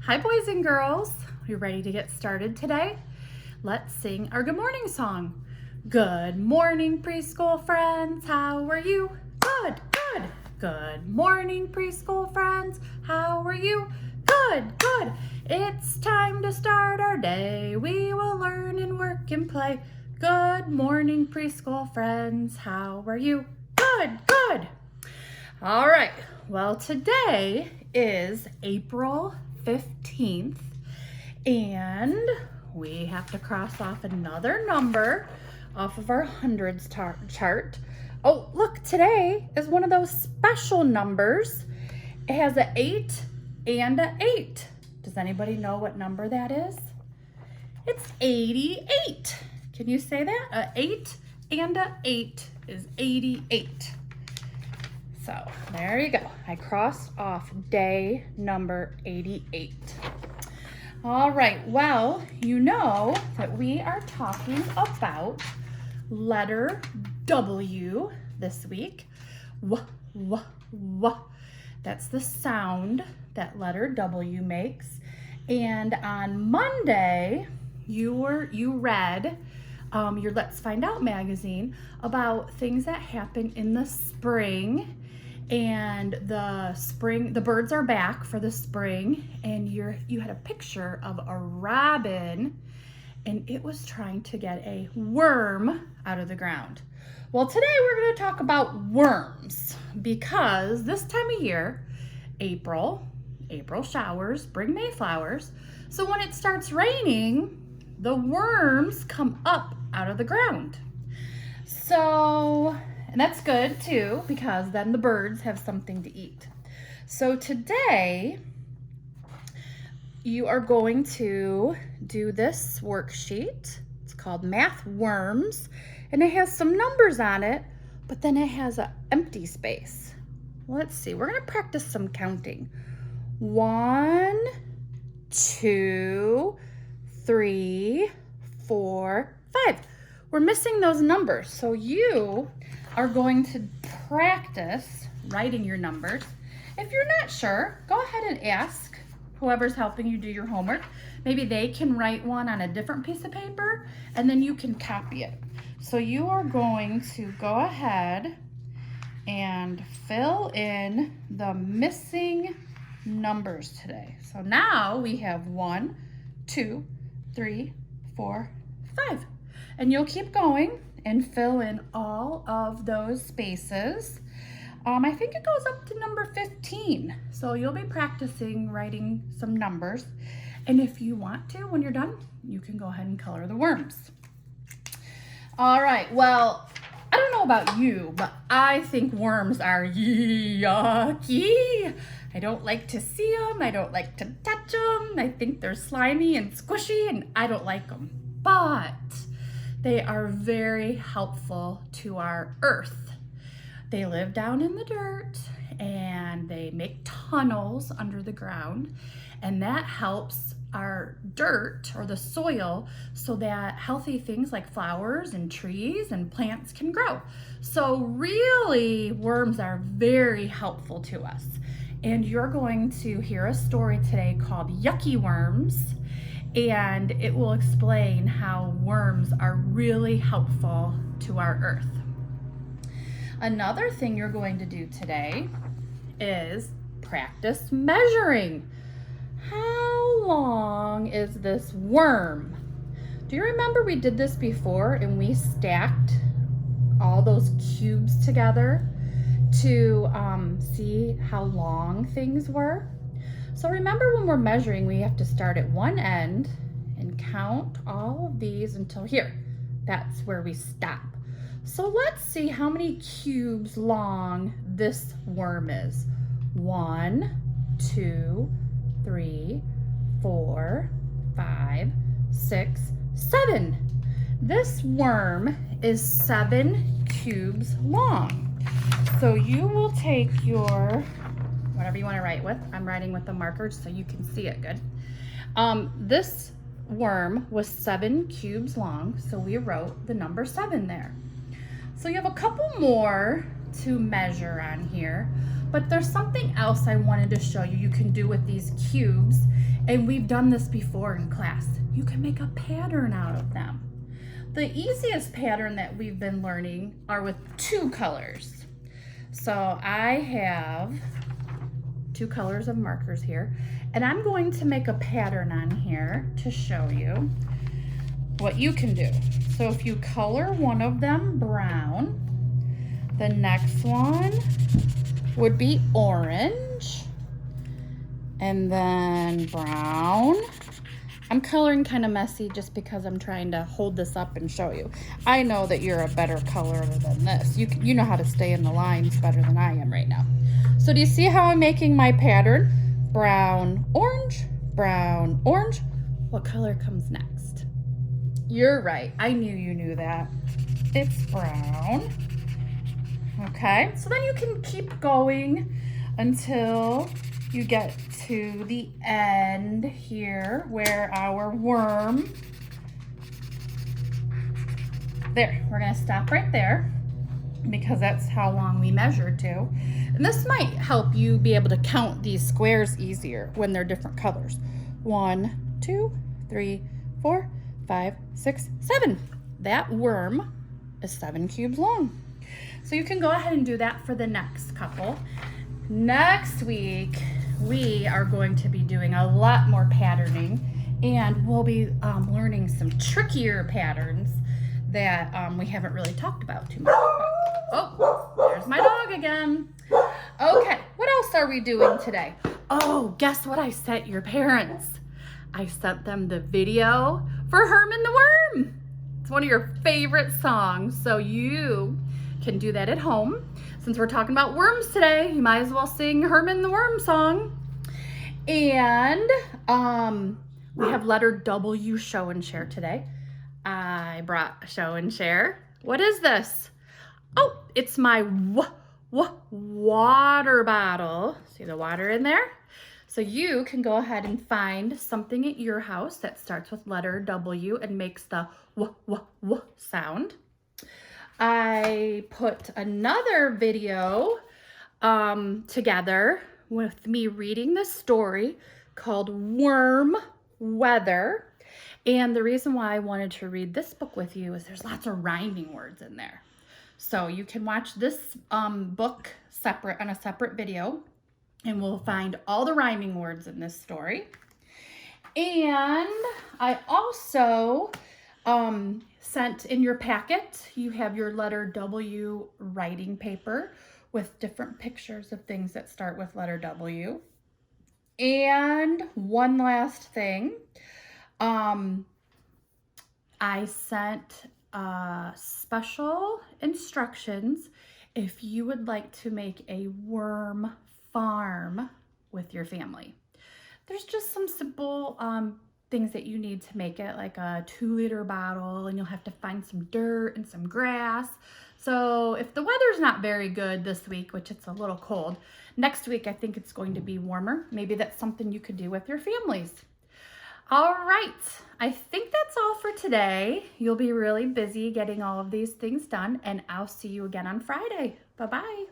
Hi, boys and girls. You ready to get started today? Let's sing our good morning song. Good morning, preschool friends. How are you? Good, good. Good morning, preschool friends. How are you? Good, good. It's time to start our day. We will learn and work and play. Good morning, preschool friends. How are you? Good, good. All right. Well, today is April 15th, and we have to cross off another number off of our hundreds chart. Oh, look, today is one of those special numbers. It has an 8 and an 8. Does anybody know what number that is? It's 88. Can you say that? An 8 and an 8 is 88. So there you go. I crossed off day number 88. All right, well, you know that we are talking about letter W this week. W, w, w. That's the sound that letter W makes. And on Monday, you read your Let's Find Out magazine about things that happen in the spring. And the birds are back for the spring, and you had a picture of a robin, and it was trying to get a worm out of the ground. Well, today we're going to talk about worms, because this time of year, April showers bring May flowers. So when it starts raining, the worms come up out of the ground. And that's good too, because then the birds have something to eat. So today, you are going to do this worksheet. It's called Math Worms, and it has some numbers on it, but then it has an empty space. Let's see, we're gonna practice some counting. 1, 2, 3, 4, 5. We're missing those numbers, so you are going to practice writing your numbers. If you're not sure, go ahead and ask whoever's helping you do your homework. Maybe they can write one on a different piece of paper, and then you can copy it. So you are going to go ahead and fill in the missing numbers today. So now we have 1, 2, 3, 4, 5. And you'll keep going and fill in all of those spaces. I think it goes up to number 15. So you'll be practicing writing some numbers. And if you want to, when you're done, you can go ahead and color the worms. All right, well, I don't know about you, but I think worms are yucky. I don't like to see them. I don't like to touch them. I think they're slimy and squishy, and I don't like them. But they are very helpful to our earth. They live down in the dirt, and they make tunnels under the ground, and that helps our dirt or the soil so that healthy things like flowers and trees and plants can grow. So really, worms are very helpful to us. And you're going to hear a story today called Yucky Worms, and it will explain how worms are really helpful to our earth. Another thing you're going to do today is practice measuring. How long is this worm? Do you remember we did this before and we stacked all those cubes together to see how long things were? So remember, when we're measuring, we have to start at one end and count all of these until here. That's where we stop. So let's see how many cubes long this worm is. 1, 2, 3, 4, 5, 6, 7. This worm is 7 cubes long. So you will take your whatever you want to write with. I'm writing with the markers so you can see it good. This worm was 7 cubes long, so we wrote the number 7 there. So you have a couple more to measure on here, But there's something else I wanted to show you can do with these cubes, and we've done this before in class. You can make a pattern out of them. The easiest pattern that we've been learning are with 2 colors. So I have 2 colors of markers here, and I'm going to make a pattern on here to show you what you can do. So if you color one of them brown, the next one would be orange, and then brown. I'm coloring kind of messy just because I'm trying to hold this up and show you. I know that you're a better colorer than this. You know how to stay in the lines better than I am right now. So do you see how I'm making my pattern? Brown, orange, brown, orange. What color comes next? You're right. I knew you knew that. It's brown. Okay, so then you can keep going until you get to the end here where our worm, there, we're gonna stop right there because that's how long we measured to. And this might help you be able to count these squares easier when they're different colors. 1, 2, 3, 4, 5, 6, 7. That worm is 7 cubes long. So you can go ahead and do that for the next couple. Next week, we are going to be doing a lot more patterning, and we'll be learning some trickier patterns that we haven't really talked about too much. Oh, there's my dog again. Okay, what else are we doing today? Oh, guess what I sent your parents? I sent them the video for Herman the Worm. It's one of your favorite songs, so you can do that at home. Since we're talking about worms today, you might as well sing Herman the Worm song. And we have letter W show and share today. I brought a show and share. What is this? Oh, it's my water bottle. See the water in there? So you can go ahead and find something at your house that starts with letter W and makes the w sound. I put another video together with me reading this story called Worm Weather. And the reason why I wanted to read this book with you is there's lots of rhyming words in there. So you can watch this book on a separate video, and we'll find all the rhyming words in this story. And I also sent in your packet, you have your letter W writing paper with different pictures of things that start with letter W. And one last thing, I sent special instructions if you would like to make a worm farm with your family. There's just some simple things that you need to make it, like a 2-liter bottle, and you'll have to find some dirt and some grass. So if the weather's not very good this week, which it's a little cold, next week I think it's going to be warmer. Maybe that's something you could do with your families. All right, I think that's all for today. You'll be really busy getting all of these things done, and I'll see you again on Friday. Bye-bye.